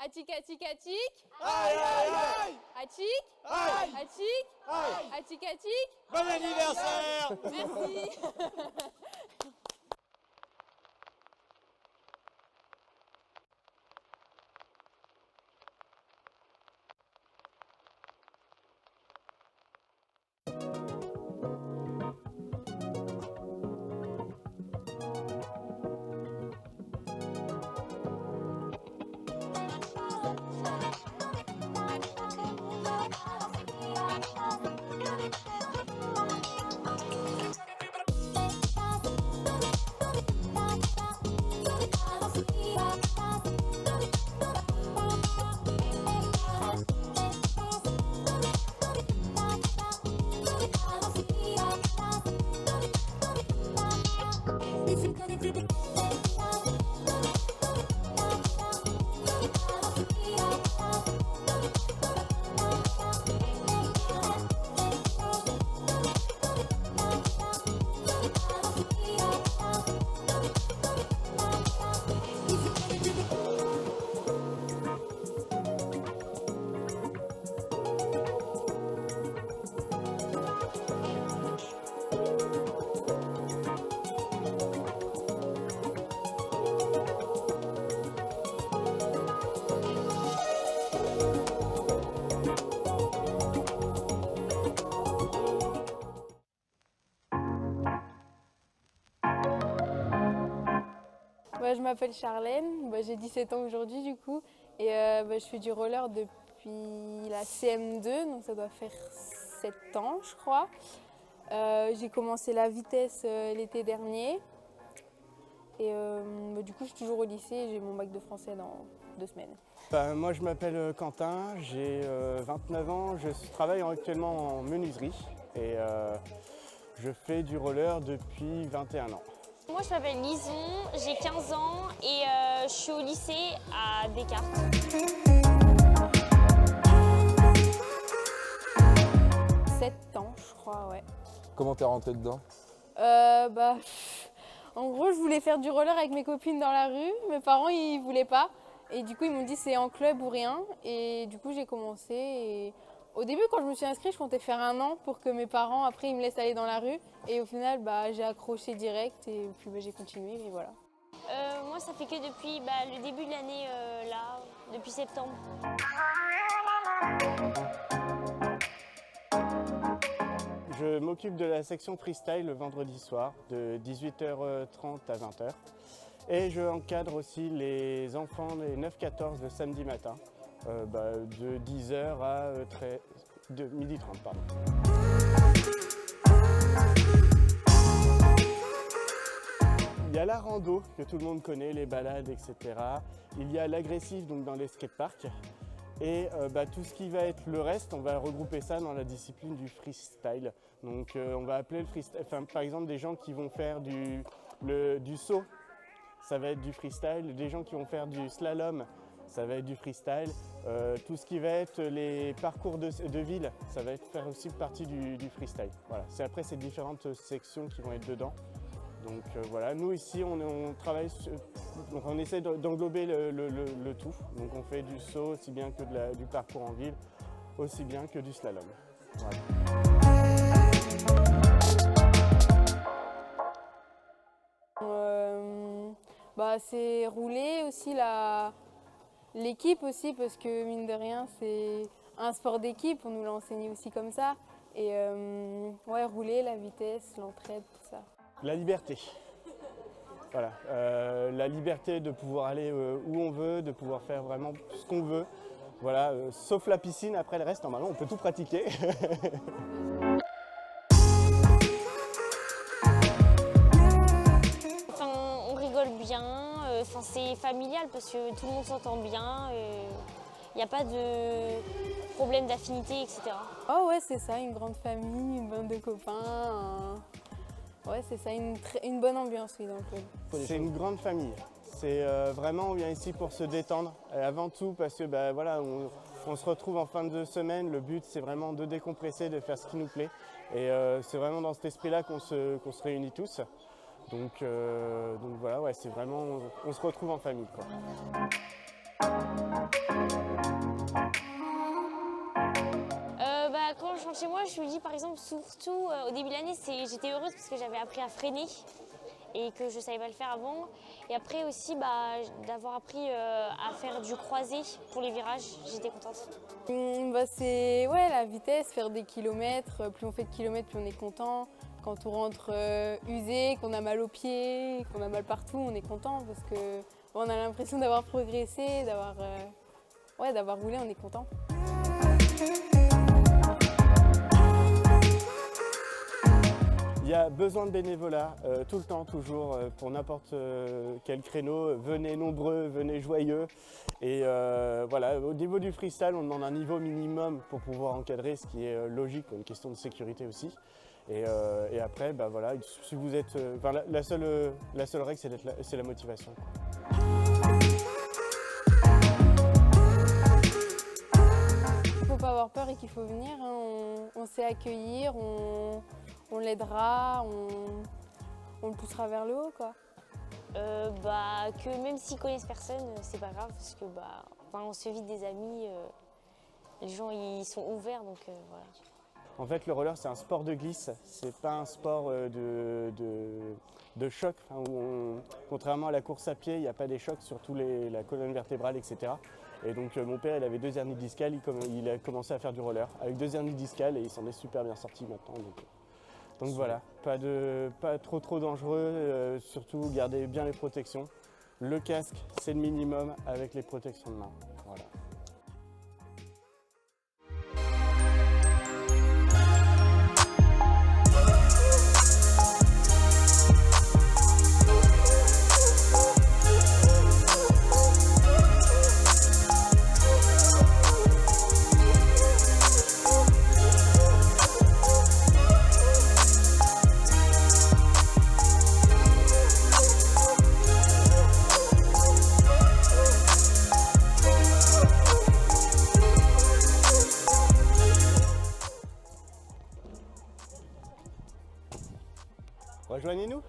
Atik, atik, atik. Aïe, aïe, aïe. Atik. Aïe. Atik. Aïe. Atik, atik. Bon anniversaire. Merci. Je m'appelle Charlène, j'ai 17 ans aujourd'hui du coup et je fais du roller depuis la CM2, donc ça doit faire 7 ans je crois. J'ai commencé la vitesse l'été dernier et du coup je suis toujours au lycée et j'ai mon bac de français dans 2 semaines. Moi je m'appelle Quentin, j'ai 29 ans, je travaille actuellement en menuiserie et je fais du roller depuis 21 ans. Moi je m'appelle Lison, j'ai 15 ans et je suis au lycée à Descartes. Sept ans je crois, ouais. Comment t'es rentrée dedans? En gros je voulais faire du roller avec mes copines dans la rue, mes parents ils voulaient pas et du coup ils m'ont dit c'est en club ou rien et du coup j'ai commencé et au début quand je me suis inscrite je comptais faire 1 an pour que mes parents après ils me laissent aller dans la rue et au final j'ai accroché direct et puis j'ai continué et voilà. Moi ça fait que depuis le début de l'année là, depuis septembre. Je m'occupe de la section freestyle le vendredi soir de 18h30 à 20h et je encadre aussi les enfants des 9-14 le samedi matin de 10h à 12h30. Pardon. Il y a la rando que tout le monde connaît, les balades, etc. Il y a l'agressif donc dans les skateparks. Et tout ce qui va être le reste, on va regrouper ça dans la discipline du freestyle. Donc on va appeler le freestyle, par exemple des gens qui vont faire du saut, ça va être du freestyle. Des gens qui vont faire du slalom, ça va être du freestyle. Tout ce qui va être les parcours de ville, ça va faire aussi partie du freestyle. Voilà. C'est après ces différentes sections qui vont être dedans. Donc voilà, nous ici on travaille, donc on essaie d'englober le tout. Donc on fait du saut aussi bien que du parcours en ville, aussi bien que du slalom. Voilà. C'est rouler aussi l'équipe aussi parce que mine de rien c'est un sport d'équipe, on nous l'a enseigné aussi comme ça. Et rouler, la vitesse, l'entraide, tout ça. La liberté. Voilà, la liberté de pouvoir aller où on veut, de pouvoir faire vraiment ce qu'on veut. Voilà, sauf la piscine, après le reste, normalement, on peut tout pratiquer. On rigole bien, c'est familial parce que tout le monde s'entend bien. Il n'y a pas de problème d'affinité, etc. Oh ouais, c'est ça, une grande famille, une bande de copains. Ouais, c'est ça, une bonne ambiance oui, dans le club. C'est une grande famille. C'est vraiment, on vient ici pour se détendre. Et avant tout, parce que on se retrouve en fin de semaine. Le but, c'est vraiment de décompresser, de faire ce qui nous plaît. Et c'est vraiment dans cet esprit-là qu'on se réunit tous. Donc voilà, ouais, c'est vraiment, on se retrouve en famille, quoi. je me dis par exemple, surtout au début de l'année, j'étais heureuse parce que j'avais appris à freiner et que je ne savais pas le faire avant. Et après aussi, d'avoir appris à faire du croisé pour les virages, j'étais contente. C'est la vitesse, faire des kilomètres. Plus on fait de kilomètres, plus on est content. Quand on rentre usé, qu'on a mal aux pieds, qu'on a mal partout, on est content parce que on a l'impression d'avoir progressé, d'avoir roulé, on est content. Il y a besoin de bénévolat tout le temps, toujours, pour n'importe quel créneau. Venez nombreux, venez joyeux. Et voilà, au niveau du freestyle, on demande un niveau minimum pour pouvoir encadrer, ce qui est logique, une question de sécurité aussi. Et après, voilà, si vous êtes, la seule règle, c'est la motivation. Il ne faut pas avoir peur et qu'il faut venir. Hein. On sait accueillir, on l'aidera, on le poussera vers le haut, quoi. Que même s'ils connaissent personne, c'est pas grave parce que on se fait vite des amis. Les gens ils sont ouverts, donc voilà. En fait, le roller, c'est un sport de glisse, c'est pas un sport de choc. Contrairement à la course à pied, il n'y a pas des chocs sur la colonne vertébrale, etc. Et donc mon père, il avait 2 hernies discales, il a commencé à faire du roller avec 2 hernies discales et il s'en est super bien sorti maintenant. Donc voilà, pas trop dangereux, surtout gardez bien les protections. Le casque, c'est le minimum avec les protections de main. Voilà. Rejoignez-nous.